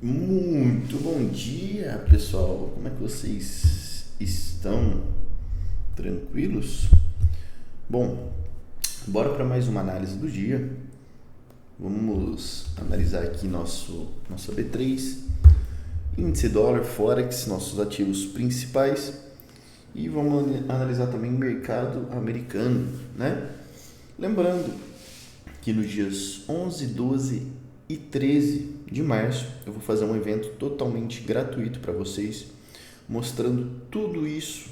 Muito bom dia, pessoal. Como é que vocês estão? Tranquilos? Bom, bora para mais uma análise do dia. Vamos analisar aqui nossa B3, índice dólar, forex, nossos ativos principais e vamos analisar também o mercado americano, né? Lembrando que nos dias 11, 12 e 13 de março eu vou fazer um evento totalmente gratuito para vocês, mostrando tudo isso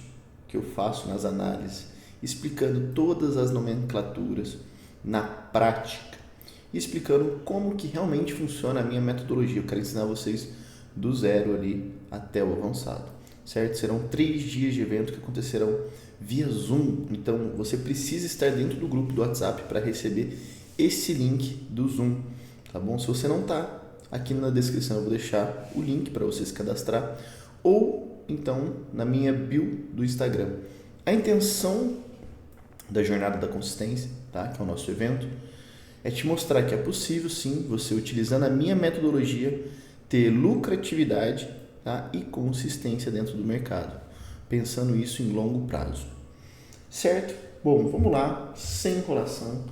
que eu faço nas análises, explicando todas as nomenclaturas na prática e explicando como que realmente funciona a minha metodologia. Eu quero ensinar vocês do zero ali até o avançado, certo? Serão 3 dias de evento que acontecerão via Zoom, então você precisa estar dentro do grupo do WhatsApp para receber esse link do Zoom, tá bom? Se você não está, aqui na descrição eu vou deixar o link para você se cadastrar ou então na minha bio do Instagram. A intenção da Jornada da Consistência, tá? Que é o nosso evento, é te mostrar que é possível sim, você utilizando a minha metodologia, ter lucratividade, tá? E consistência dentro do mercado, pensando isso em longo prazo, certo? Bom, vamos lá, sem enrolação,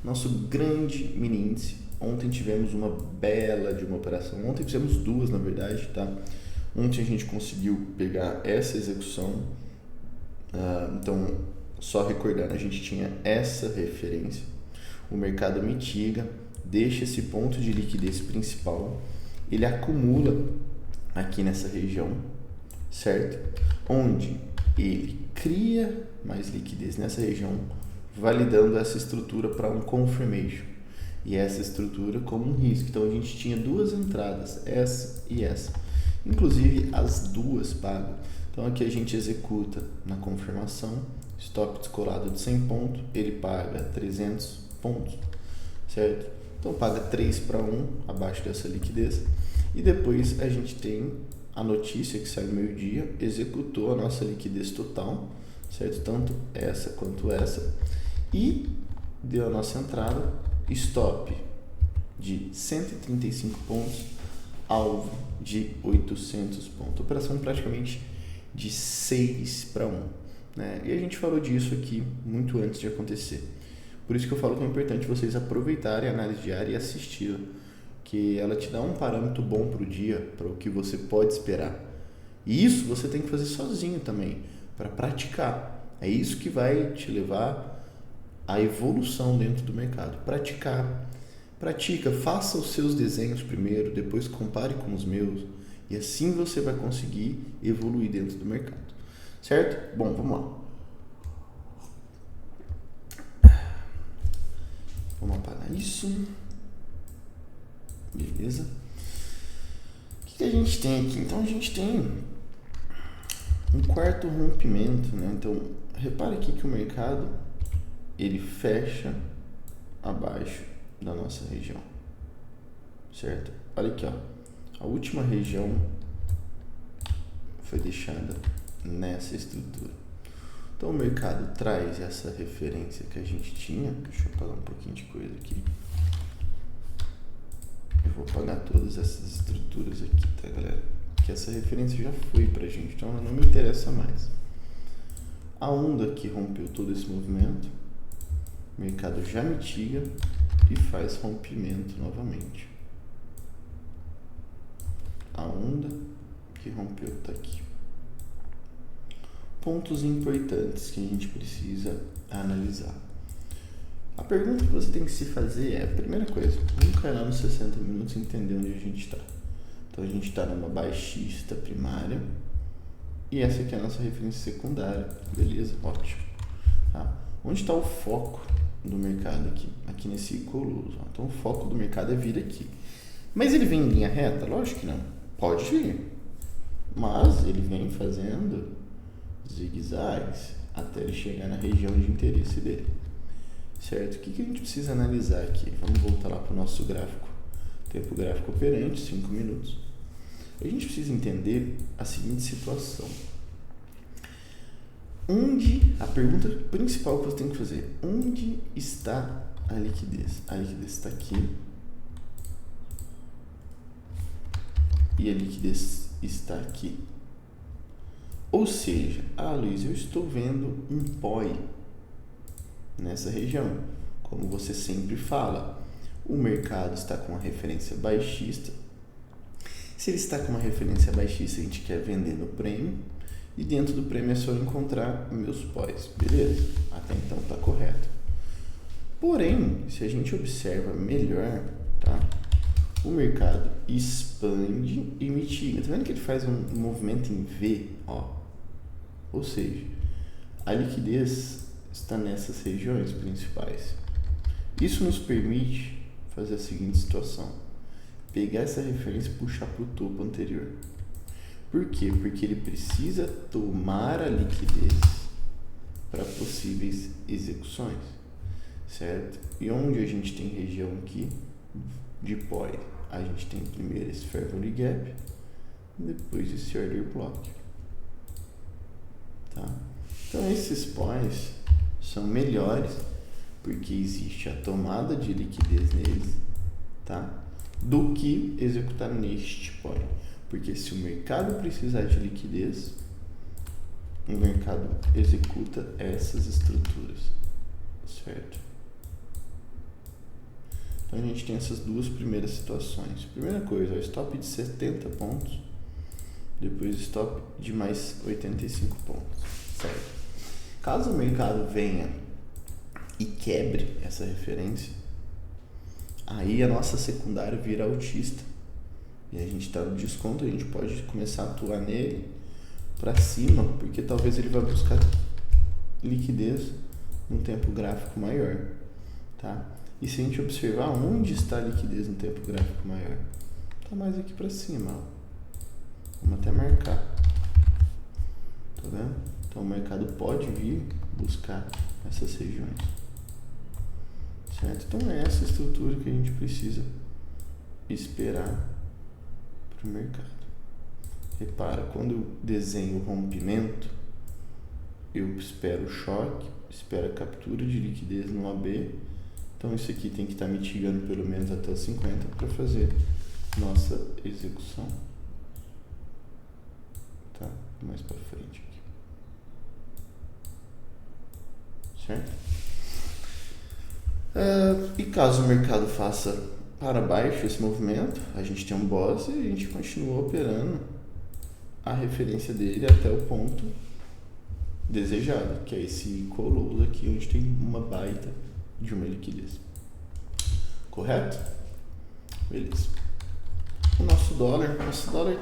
nosso grande mini índice. Ontem tivemos uma bela de uma operação, ontem fizemos duas na verdade, tá? Ontem a gente conseguiu pegar essa execução, então só recordando, a gente tinha essa referência, o mercado mitiga, deixa esse ponto de liquidez principal, ele acumula aqui nessa região, certo? Onde ele cria mais liquidez nessa região, validando essa estrutura para um confirmation e essa estrutura como um risco. Então a gente tinha duas entradas, essa e essa, inclusive as duas pagam. Então aqui a gente executa na confirmação, stop descolado de 100 pontos, ele paga 300 pontos, certo? Então paga 3 para 1 abaixo dessa liquidez e depois a gente tem a notícia que sai no meio-dia, executou a nossa liquidez total, certo? Tanto essa quanto essa e deu a nossa entrada, stop de 135 pontos, alvo de 800 pontos, operação praticamente de 6 para 1, né? E a gente falou disso aqui muito antes de acontecer, por isso que eu falo que é importante vocês aproveitarem a análise diária e assistir, que ela te dá um parâmetro bom para o dia, para o que você pode esperar. E isso você tem que fazer sozinho também, para praticar. É isso que vai te levar à evolução dentro do mercado. Pratica, faça os seus desenhos primeiro, depois compare com os meus, e assim você vai conseguir evoluir dentro do mercado. Certo? Bom, vamos lá. Vamos apagar isso. Beleza? O que a gente tem aqui? Então a gente tem um quarto rompimento, né? Então repare aqui que o mercado ele fecha abaixo da nossa região, certo? Olha aqui, ó, a última região foi deixada nessa estrutura. Então o mercado traz essa referência que a gente tinha. Deixa eu apagar um pouquinho de coisa aqui. Eu vou apagar todas essas estruturas aqui, tá, galera? Que essa referência já foi pra gente, então ela não me interessa mais. A onda que rompeu todo esse movimento, o mercado já mitiga e faz rompimento novamente. A onda que rompeu tá aqui. Pontos importantes que a gente precisa analisar. A pergunta que você tem que se fazer é, a primeira coisa, vamos cair lá nos 60 minutos e entender onde a gente está. Então a gente está numa baixista primária e essa aqui é a nossa referência secundária. Beleza, ótimo. Tá? Onde está o foco do mercado aqui? Aqui nesse colosso. Então o foco do mercado é vir aqui. Mas ele vem em linha reta? Lógico que não. Pode vir. Mas ele vem fazendo zigue-zagues até ele chegar na região de interesse dele. Certo? O que a gente precisa analisar aqui? Vamos voltar lá para o nosso gráfico. Tempo gráfico operante, 5 minutos. A gente precisa entender a seguinte situação. A pergunta principal que você tem que fazer, onde está a liquidez? A liquidez está aqui. e a liquidez está aqui. Ou seja, Luiz, eu estou vendo um POI nessa região. Como você sempre fala, o mercado está com uma referência baixista. Se ele está com uma referência baixista, a gente quer vender no prêmio. E dentro do prêmio é só encontrar meus POIs. Beleza? Até então está correto. Porém, se a gente observa melhor, tá? O mercado expande e mitiga. Tá vendo que ele faz um movimento em V? Ó. Ou seja, a liquidez está nessas regiões principais. Isso nos permite fazer a seguinte situação. Pegar essa referência e puxar para o topo anterior. Por quê? Porque ele precisa tomar a liquidez para possíveis execuções. Certo? E onde a gente tem região aqui de POI? A gente tem primeiro esse Fair Value Gap, depois esse Order Block. Tá? Então esses POIs são melhores porque existe a tomada de liquidez neles, tá? Do que executar neste POI. Porque se o mercado precisar de liquidez, o mercado executa essas estruturas, certo? Então a gente tem essas duas primeiras situações. Primeira coisa, o stop de 70 pontos, depois stop de mais 85 pontos, certo? Caso o mercado venha e quebre essa referência, aí a nossa secundária vira altista e a gente está no desconto, a gente pode começar a atuar nele para cima, porque talvez ele vai buscar liquidez num tempo gráfico maior, tá? E se a gente observar onde está a liquidez no tempo gráfico maior, está mais aqui para cima, ó. Vamos até marcar, tá vendo? Então o mercado pode vir buscar essas regiões, certo? Então é essa estrutura que a gente precisa esperar para o mercado. Repara, quando eu desenho o rompimento, eu espero o choque, espero a captura de liquidez no AB. Então isso aqui tem que estar mitigando pelo menos até os 50 para fazer nossa execução. Tá? Mais para frente aqui. Certo? E caso o mercado faça para baixo esse movimento, a gente tem um BOS e a gente continua operando a referência dele até o ponto desejado, que é esse close aqui, onde tem uma baita de uma liquidez. Correto? Beleza. O nosso dólar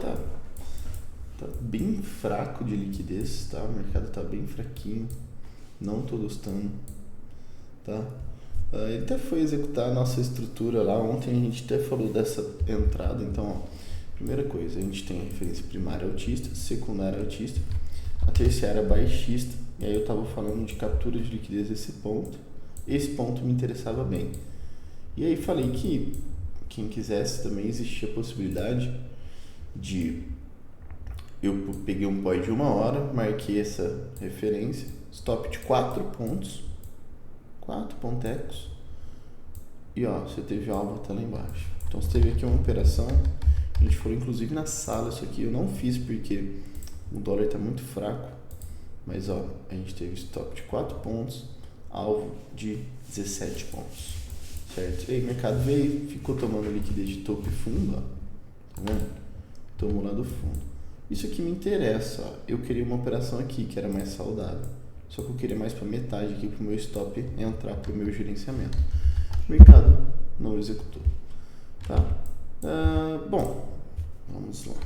tá bem fraco de liquidez, tá? O mercado tá bem fraquinho, não tô gostando, tá? Ele até foi executar a nossa estrutura lá, ontem a gente até falou dessa entrada, então, ó, primeira coisa, a gente tem a referência primária altista, secundária altista, a terciária baixista, e aí eu tava falando de captura de liquidez esse ponto me interessava bem. E aí falei que quem quisesse também existia a possibilidade de... Eu peguei um POI de 1 hora, marquei essa referência, stop de 4 pontos, 4 pontecos, e ó, você teve alvo até lá embaixo. Então você teve aqui uma operação, a gente foi inclusive na sala, isso aqui eu não fiz porque o dólar está muito fraco, mas ó, a gente teve stop de 4 pontos, alvo de 17 pontos, certo? E aí o mercado veio, ficou tomando liquidez de topo e fundo, ó, tá vendo? Tomou lá do fundo. Isso aqui me interessa, ó. Eu queria uma operação aqui que era mais saudável, só que eu queria mais para metade aqui para o meu stop entrar para o meu gerenciamento. O mercado não executou, tá? Bom, vamos lá.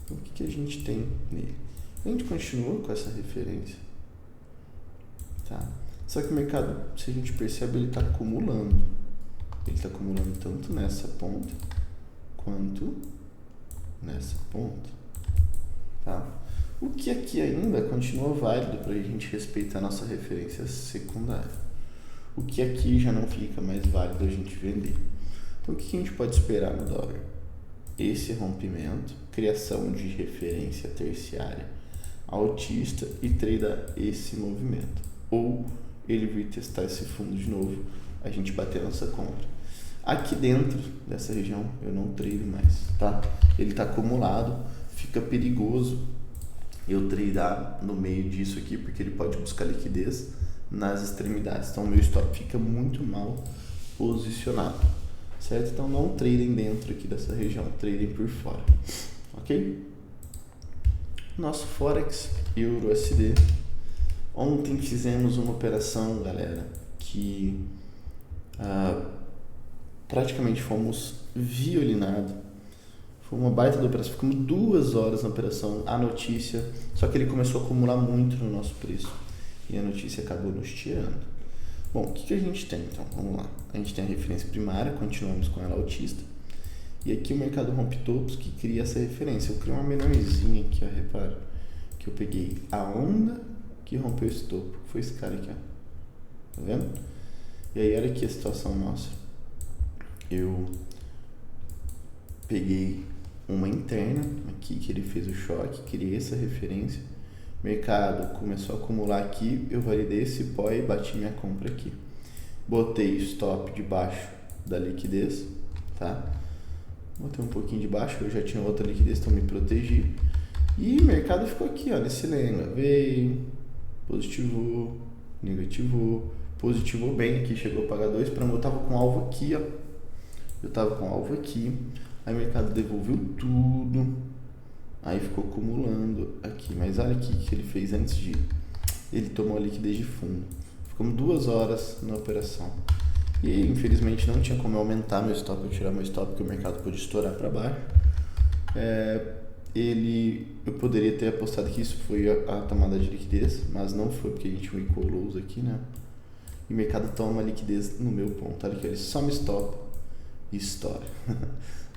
Então, o que a gente tem nele? A gente continua com essa referência, tá? Só que o mercado, se a gente percebe, ele está acumulando. Ele está acumulando tanto nessa ponta quanto nessa ponta, tá? O que aqui ainda continua válido para a gente respeitar a nossa referência secundária. O que aqui já não fica mais válido a gente vender. Então, o que a gente pode esperar no dólar? Esse rompimento, criação de referência terciária altista e tradear esse movimento. Ou ele vir testar esse fundo de novo, a gente bater a nossa compra. Aqui dentro dessa região eu não trado mais, tá? ele está acumulado, fica perigoso eu tradar no meio disso aqui, porque ele pode buscar liquidez nas extremidades. Então, o meu stop fica muito mal posicionado, certo? Então, não tradem dentro aqui dessa região, tradem por fora, ok? Nosso Forex Euro-USD. Ontem fizemos uma operação, galera, que praticamente fomos violinados. Foi uma baita da operação, ficamos 2 horas na operação, a notícia, só que ele começou a acumular muito no nosso preço e a notícia acabou nos tirando. Bom, o que a gente tem então? Vamos lá. A gente tem a referência primária, continuamos com ela altista. E aqui o mercado rompe topos que cria essa referência. Eu criei uma menorzinha aqui, ó, repara, que eu peguei a onda que rompeu esse topo, que foi esse cara aqui, ó. Tá vendo? E aí olha aqui a situação nossa. Eu peguei uma interna aqui que ele fez o choque, criei essa referência, mercado começou a acumular aqui, eu validei esse pó e bati minha compra aqui, botei stop debaixo da liquidez, tá? Botei um pouquinho de baixo, eu já tinha outra liquidez, então me protegi, e o mercado ficou aqui, ó, nesse lema, veio, positivou, negativou, positivou bem aqui, chegou a pagar 2, para mim eu tava com alvo aqui, ó, aí o mercado devolveu tudo, aí ficou acumulando aqui, mas olha aqui o que ele fez antes de ir. Ele tomou a liquidez de fundo, ficamos 2 horas na operação, e infelizmente não tinha como eu aumentar meu stop, eu tirar meu stop, porque o mercado pôde estourar para baixo. Eu poderia ter apostado que isso foi a tomada de liquidez, mas não foi, porque a gente wicou lows aqui, né? E o mercado toma liquidez no meu ponto, olha que ele só me stop e estoura.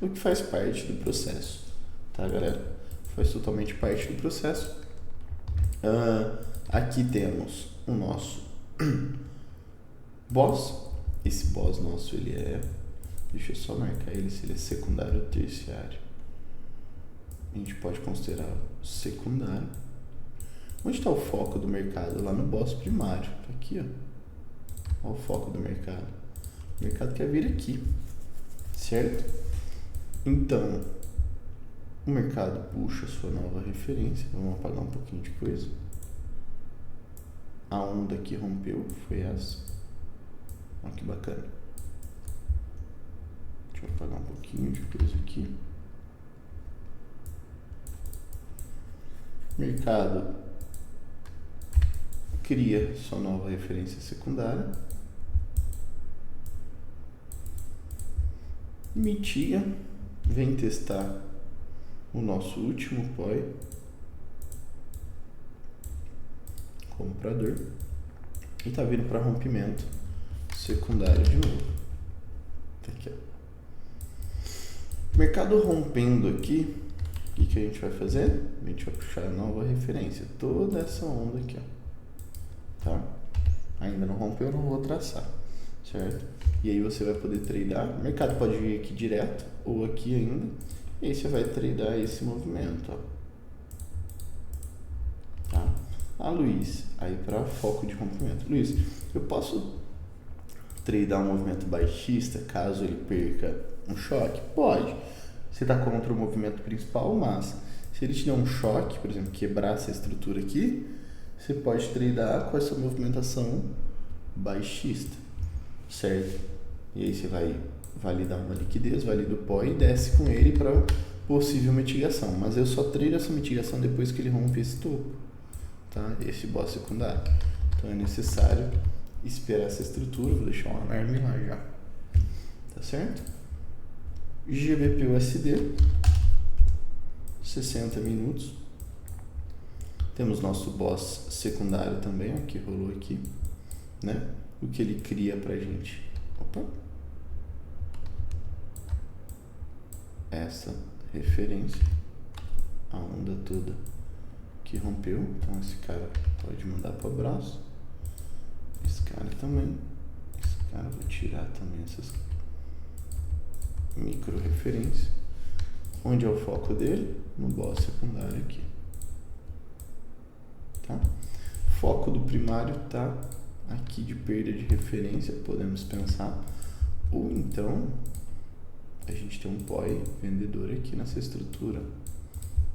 O que faz parte do processo, tá, galera? Faz totalmente parte do processo. Aqui temos o nosso boss. Esse boss nosso, ele é... Deixa eu só marcar ele, se ele é secundário ou terciário. A gente pode considerar secundário. Onde está o foco do mercado? Lá no boss primário. Tá aqui, ó. Olha o foco do mercado. O mercado quer vir aqui, certo? Então, o mercado puxa a sua nova referência. Vamos apagar um pouquinho de coisa. A onda que rompeu foi essa. Olha que bacana. Deixa eu apagar um pouquinho de coisa aqui. Mercado cria sua nova referência secundária. Mitiga, vem testar o nosso último POI, comprador, e tá vindo para rompimento secundário de novo. Tá aqui, ó. Mercado rompendo aqui, o que a gente vai fazer? A gente vai puxar a nova referência, toda essa onda aqui, ó. Tá? Ainda não rompeu, eu não vou traçar, certo? E aí você vai poder tradear. O mercado pode vir aqui direto ou aqui ainda. E aí você vai tradear esse movimento, ó. Tá? Luiz, aí para foco de rompimento. Luiz, eu posso tradear um movimento baixista caso ele perca um choque? Pode. Você está contra o movimento principal, mas se ele te der um choque, por exemplo, quebrar essa estrutura aqui, você pode tradear com essa movimentação baixista, certo? E aí você vai validar uma liquidez, valida o pó e desce com ele para possível mitigação. Mas eu só trado essa mitigação depois que ele rompe esse topo, tá? Esse boss secundário. Então é necessário esperar essa estrutura. Vou deixar um alarme lá já, tá certo? GBP/USD 60 minutos. Temos nosso boss secundário também, ó, que rolou aqui, né? O que ele cria pra gente. Opa. Essa referência, a onda toda que rompeu. Então esse cara pode mandar pro abraço. Esse cara também. Esse cara, vou tirar também essas micro referências. Onde é o foco dele? No boss secundário aqui. Tá? Foco do primário tá aqui de perda de referência, podemos pensar. Ou então a gente tem um POI vendedor aqui nessa estrutura.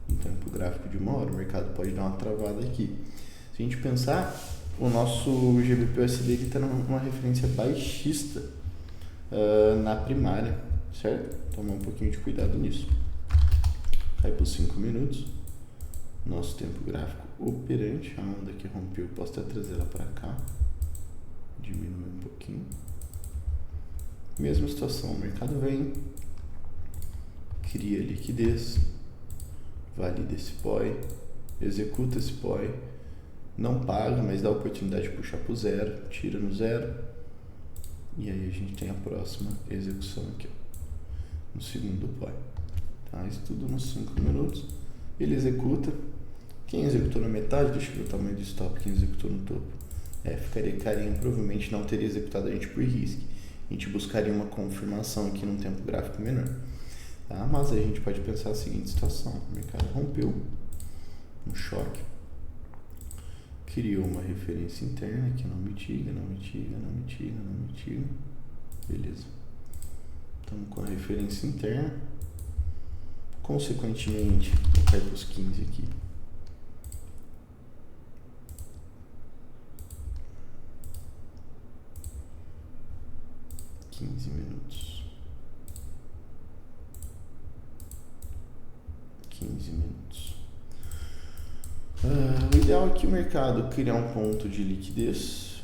Um tempo gráfico de 1 hora, o mercado pode dar uma travada aqui. Se a gente pensar, o nosso GBP/USD está numa referência baixista na primária, certo? Tomar um pouquinho de cuidado nisso. Cai por 5 minutos. Nosso tempo gráfico operante, a onda que rompeu, posso até trazer ela para cá. Diminuir um pouquinho. Mesma situação, o mercado vem, cria liquidez, valida esse POI, executa esse POI, não paga, mas dá a oportunidade de puxar para o zero, tira no zero, e aí a gente tem a próxima execução aqui, ó, no segundo POI. Tá? Isso tudo nos 5 minutos. Ele executa. Quem executou na metade, deixa eu ver o tamanho do stop, quem executou no topo. Ficaria carinho, provavelmente não teria executado a gente por risco. A gente buscaria uma confirmação aqui num tempo gráfico menor. Tá? Mas a gente pode pensar a seguinte situação: o mercado rompeu um choque, criou uma referência interna que não mitiga, não mitiga, não mitiga, não mitiga. Beleza. Estamos com a referência interna. Consequentemente, vou cair para os 15 aqui. Minutos. 15 minutos. O ideal é que o mercado criar um ponto de liquidez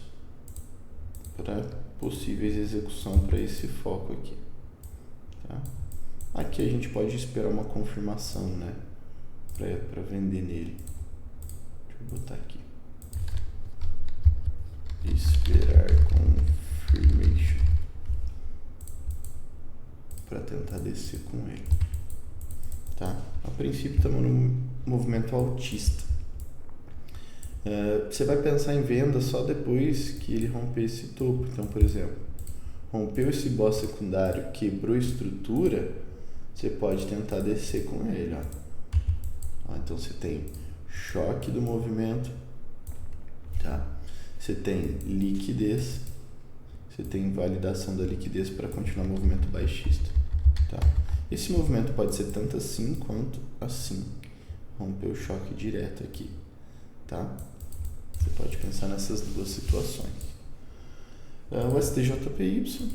para possíveis execução para esse foco aqui. Tá? Aqui a gente pode esperar uma confirmação, né? Para vender nele. Deixa eu botar aqui. Esperar confirmation. Para tentar descer com ele. Tá? A princípio estamos no movimento altista. Você vai pensar em venda só depois que ele romper esse topo. Então, por exemplo, rompeu esse boss secundário, quebrou a estrutura, você pode tentar descer com ele. Ó. Então você tem choque do movimento, tá? Você tem liquidez, você tem validação da liquidez para continuar o movimento baixista. Tá? Esse movimento pode ser tanto assim quanto assim. Rompeu o choque direto aqui. Tá? Você pode pensar nessas duas situações. O STJPY,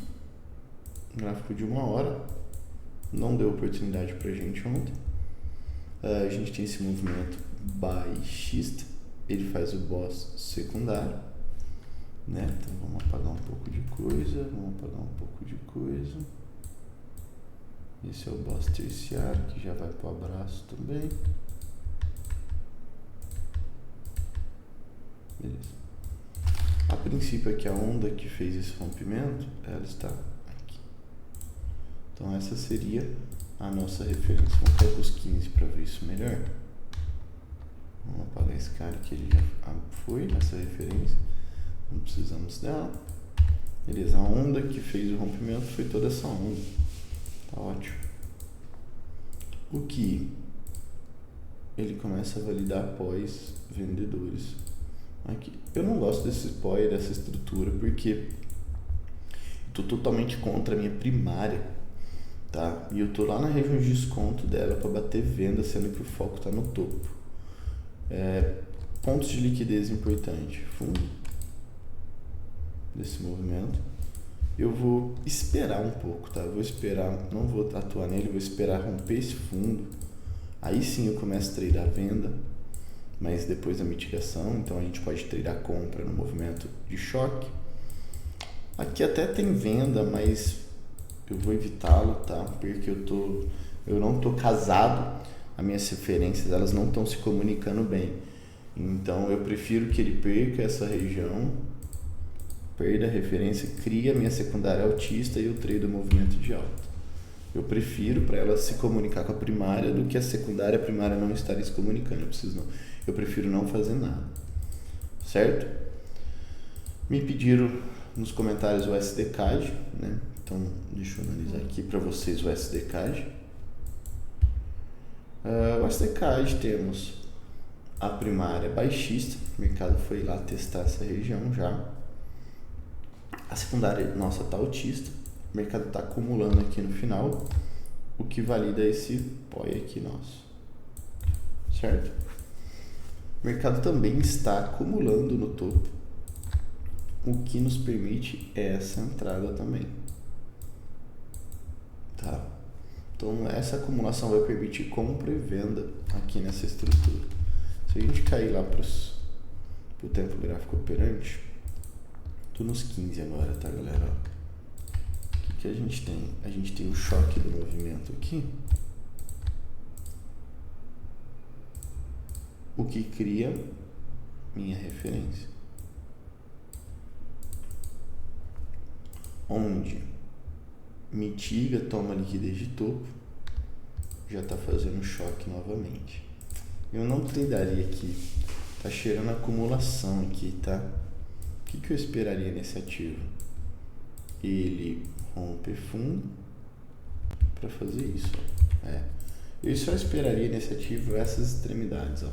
gráfico de 1 hora, não deu oportunidade para a gente ontem. A gente tem esse movimento baixista, ele faz o boss secundário. Né? Então vamos apagar um pouco de coisa, Esse é o boss terciário, que já vai para o abraço também. Beleza. A princípio aqui a onda que fez esse rompimento, ela está aqui. Então essa seria a nossa referência. Vamos cair para os 15 para ver isso melhor. Vamos apagar esse cara que ele já foi nessa referência. Não precisamos dela. Beleza, a onda que fez o rompimento foi toda essa onda. Tá ótimo. O que ele começa a validar após vendedores. Aqui. Eu não gosto desse POI, dessa estrutura, porque estou totalmente contra a minha primária. Tá? E eu estou lá na região de desconto dela para bater venda, sendo que o foco está no topo. Pontos de liquidez importante. Fundo desse movimento. Eu vou esperar um pouco, tá? Eu vou esperar, não vou atuar nele, vou esperar romper esse fundo. Aí sim eu começo a tradar a venda, mas depois da mitigação, então a gente pode tradar a compra no movimento de choque. Aqui até tem venda, mas eu vou evitá-lo, tá? Porque eu não tô casado, as minhas referências, elas não estão se comunicando bem. Então eu prefiro que ele perca essa região, perda a referência, cria a minha secundária altista e eu trado o movimento de alta. Eu prefiro para ela se comunicar com a primária do que a secundária e a primária não estarem se comunicando. Eu prefiro não fazer nada. Certo? Me pediram nos comentários o SDCAD, né? Então, deixa eu analisar aqui para vocês o SDCAD. O SDCAD temos a primária baixista, o mercado foi lá testar essa região já. A secundária nossa está altista, o mercado está acumulando aqui no final. o que valida esse POI aqui nosso, certo? O mercado também está acumulando no topo, o que nos permite essa entrada também, tá? Então essa acumulação vai permitir compra e venda aqui nessa estrutura. Se a gente cair lá para o tempo gráfico operante, tô nos 15 agora, tá, galera? O que a gente tem? A gente tem o choque do movimento aqui, o que cria minha referência, onde mitiga, toma liquidez de topo, já está fazendo choque novamente. Eu não tradearia aqui, tá cheirando acumulação aqui, tá? O que eu esperaria nesse ativo? Ele romper fundo para fazer isso, ó. Eu só esperaria nesse ativo essas extremidades, ó.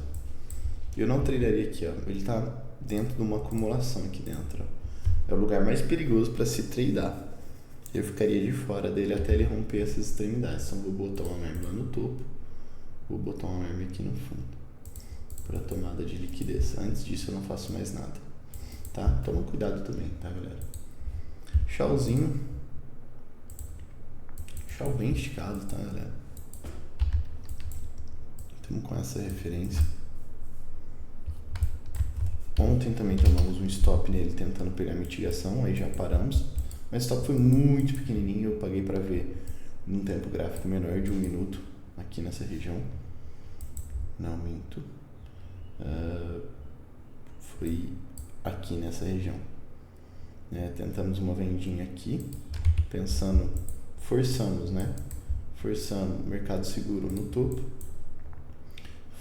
Eu não tradearia aqui, ó. Ele tá dentro de uma acumulação aqui dentro, ó. É o lugar mais perigoso para se tradear. Eu ficaria de fora dele até ele romper essas extremidades. Então vou botar uma arma lá no topo, vou botar uma arma aqui no fundo para tomada de liquidez. Antes disso eu não faço mais nada, tá? Toma cuidado também, tá, galera? Chauzinho, chau bem esticado, tá, galera? Estamos com essa referência. Ontem também tomamos um stop nele tentando pegar mitigação, aí já paramos. Mas o stop foi muito pequenininho, eu paguei para ver num tempo gráfico menor de 1 minuto aqui nessa região. Não minto. Foi aqui nessa região. Tentamos uma vendinha aqui, pensando, forçamos, Forçamos o mercado seguro no topo,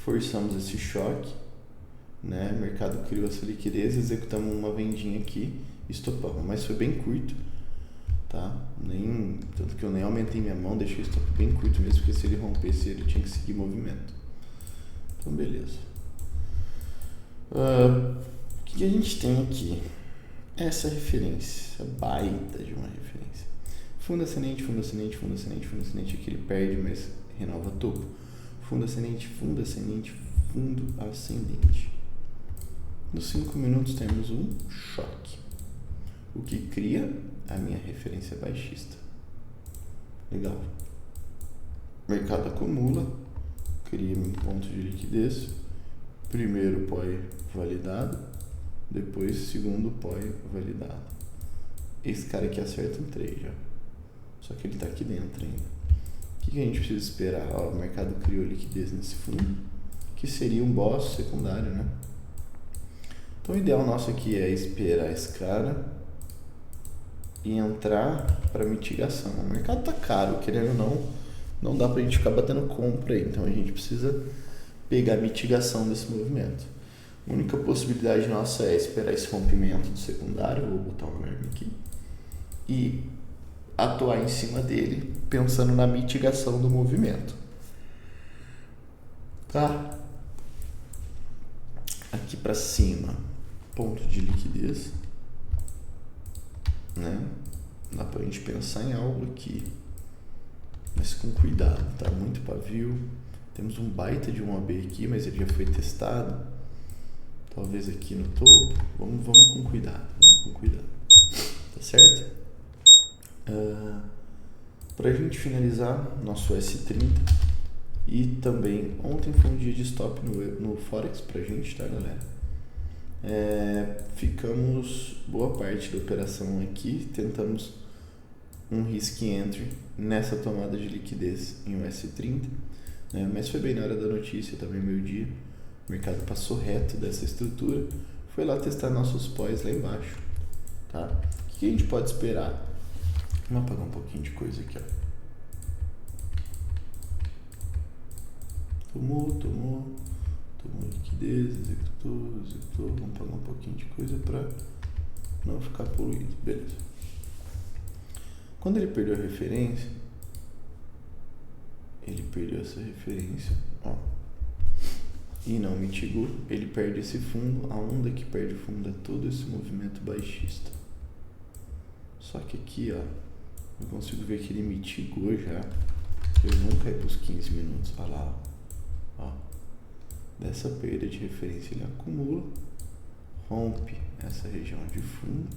forçamos esse choque, o mercado criou essa liquidez, executamos uma vendinha aqui, estopamos, mas foi bem curto, tá? Tanto que eu nem aumentei minha mão, deixei o stop bem curto mesmo, porque se ele rompesse ele tinha que seguir movimento. Então beleza. O que a gente tem aqui? Essa referência, baita de uma referência. Fundo ascendente, fundo ascendente, fundo ascendente, fundo ascendente, aqui ele perde, mas renova topo. Fundo ascendente, fundo ascendente, fundo ascendente. Nos 5 minutos temos um choque, o que cria a minha referência baixista. Legal. Mercado acumula, cria um ponto de liquidez. Primeiro POI validado, depois segundo POI validado. Esse cara aqui acerta um trade, ó. Só que ele está aqui dentro ainda. O que a gente precisa esperar? O mercado criou liquidez nesse fundo, que seria um boss secundário, Então o ideal nosso aqui é esperar esse cara e entrar para mitigação. O mercado tá caro, querendo ou não dá pra gente ficar batendo compra aí. Então a gente precisa pegar a mitigação desse movimento. A única possibilidade nossa é esperar esse rompimento do secundário, vou botar uma arma aqui, e atuar em cima dele, pensando na mitigação do movimento. Tá? Aqui para cima, ponto de liquidez, Dá pra gente pensar em algo aqui, mas com cuidado, tá? Muito pavio. Temos um baita de um AB aqui, mas ele já foi testado. Talvez aqui no topo. Vamos com cuidado, Tá certo? Pra gente finalizar nosso S30, e também ontem foi um dia de stop no Forex pra gente, tá, galera? Ficamos boa parte da operação aqui, tentamos um risk entry nessa tomada de liquidez em US30, mas foi bem na hora da notícia, também meio-dia, o mercado passou reto dessa estrutura, foi lá testar nossos POIs lá embaixo, tá? O que a gente pode esperar? Vamos apagar um pouquinho de coisa aqui, ó. Tomou liquidez, executou, vamos pagar um pouquinho de coisa para não ficar poluído, beleza. Quando ele perdeu a referência, essa referência, ó, e não mitigou, ele perde esse fundo. A onda que perde o fundo é todo esse movimento baixista. Só que aqui, ó, eu consigo ver que ele mitigou já Eles vão cair para os 15 minutos. Olha lá, ó. Dessa perda de referência ele acumula, rompe essa região de fundo.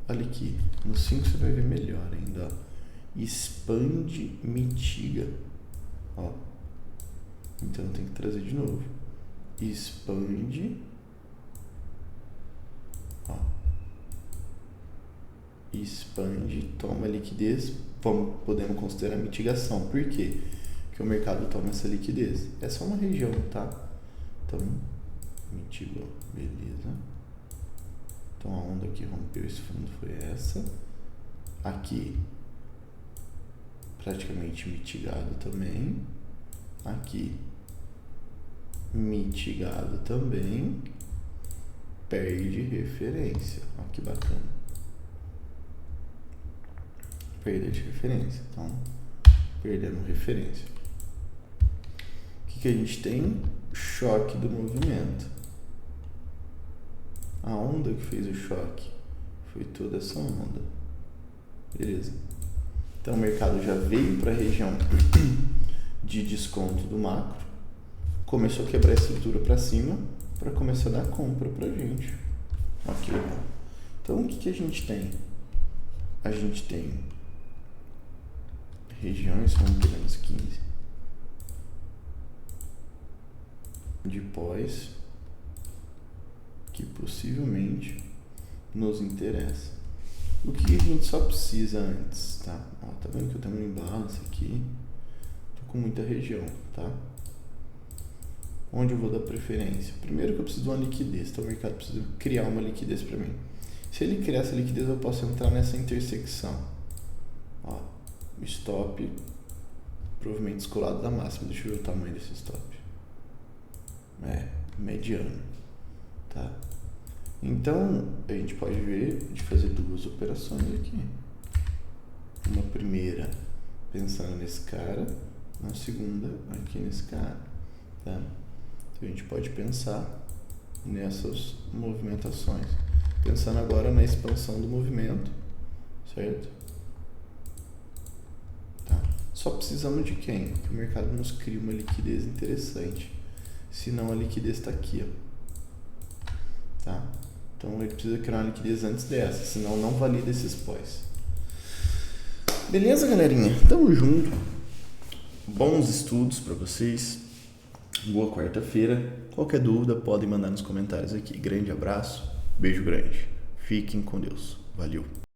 Olha aqui, no 5 você vai ver melhor ainda, ó. Expande, mitiga, ó. Então tem que trazer de novo. Expande, ó. Expande, toma liquidez. Podemos considerar mitigação. Por quê? Porque o mercado toma essa liquidez. É só uma região, tá? Então, mitigou, beleza. Então a onda que rompeu esse fundo foi essa. Aqui, praticamente mitigado também. Aqui, mitigado também. Perde referência. Olha que bacana. Perda de referência. Então, perdendo referência. O que a gente tem? Choque do movimento. A onda que fez o choque foi toda essa onda. Beleza? Então o mercado já veio para a região de desconto do macro, começou a quebrar a estrutura para cima para começar a dar compra para a gente. Ok. Então o que a gente tem? A gente tem regiões, vamos pegar nos 15 de pós que possivelmente nos interessa. O que a gente só precisa antes, tá? Ó, tá vendo que eu tenho um imbalance aqui? Tô com muita região, tá? Onde eu vou dar preferência? Primeiro que eu preciso de uma liquidez, então o mercado precisa criar uma liquidez para mim. Se ele criar essa liquidez, eu posso entrar nessa intersecção. Ó, stop provavelmente descolado da máxima. Deixa eu ver o tamanho desse stop. Mediano, tá? Então, a gente pode ver de fazer duas operações aqui. Uma primeira pensando nesse cara, uma segunda aqui nesse cara, tá? Então, a gente pode pensar nessas movimentações. Pensando agora na expansão do movimento, certo? Tá? Só precisamos de quem? Que o mercado nos crie uma liquidez interessante. Senão a liquidez está aqui, ó. Tá? Então ele precisa criar uma liquidez antes dessa, senão não valida esses pós. Beleza, galerinha? Tamo junto. Bons estudos para vocês. Boa quarta-feira. Qualquer dúvida podem mandar nos comentários aqui. Grande abraço, beijo grande. Fiquem com Deus. Valeu.